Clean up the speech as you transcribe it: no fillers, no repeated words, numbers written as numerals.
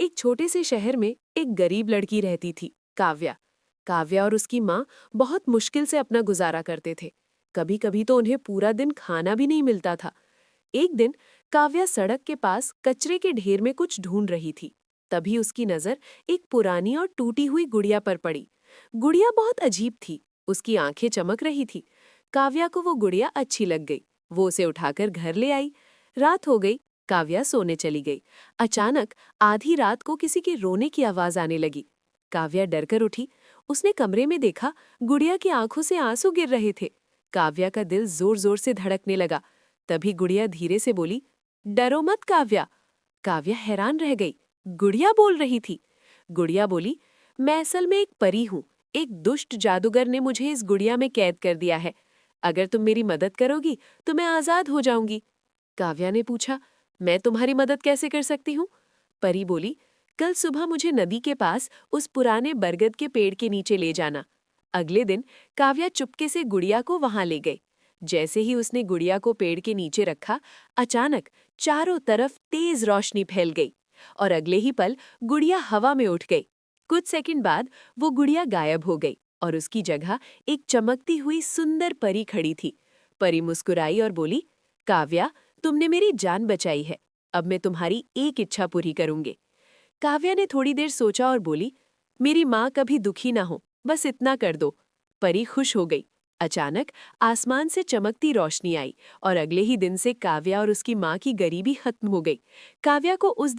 एक छोटे से शहर में एक गरीब लड़की रहती थी, काव्या। काव्या और उसकी माँ बहुत मुश्किल से अपना गुजारा करते थे। कभी कभी तो उन्हें पूरा दिन खाना भी नहीं मिलता था। एक दिन काव्या सड़क के पास कचरे के ढेर में कुछ ढूंढ रही थी। तभी उसकी नजर एक पुरानी और टूटी हुई गुड़िया पर पड़ी। गुड़िया बहुत अजीब थी, उसकी आंखें चमक रही थी। काव्या को वो गुड़िया अच्छी लग गई। वो उसे उठाकर घर ले आई। रात हो गई, काव्या सोने चली गई। अचानक आधी रात को किसी के रोने की आवाज आने लगी। काव्या डरकर उठी। उसने कमरे में देखा, गुड़िया की आंखों से आंसू गिर रहे थे। काव्या का दिल जोर जोर से धड़कने लगा। तभी गुड़िया धीरे से बोली, डरो मत काव्या। काव्या हैरान रह गई, गुड़िया बोल रही थी। गुड़िया बोली, मैं असल में एक परी हूँ। एक दुष्ट जादूगर ने मुझे इस गुड़िया में कैद कर दिया है। अगर तुम मेरी मदद करोगी तो मैं आजाद हो जाऊंगी। काव्या ने पूछा, मैं तुम्हारी मदद कैसे कर सकती हूँ? परी बोली, कल सुबह मुझे नदी के पास उस पुराने बरगद के पेड़ के नीचे ले जाना। अगले दिन काव्या चुपके से गुड़िया को वहां ले गई। जैसे ही उसने गुड़िया को पेड़ के नीचे रखा, अचानक चारों तरफ तेज रोशनी फैल गई और अगले ही पल गुड़िया हवा में उठ गई। कुछ सेकंड बाद वो गुड़िया गायब हो गई और उसकी जगह एक चमकती हुई सुंदर परी खड़ी थी। परी मुस्कुराई और बोली, काव्या, तुमने मेरी जान बचाई है। अब मैं तुम्हारी एक इच्छा पूरी करूंगी। काव्या ने थोड़ी देर सोचा और बोली, मेरी माँ कभी दुखी ना हो, बस इतना कर दो। परी खुश हो गई। अचानक आसमान से चमकती रोशनी आई और अगले ही दिन से काव्या और उसकी माँ की गरीबी खत्म हो गई। काव्या को उस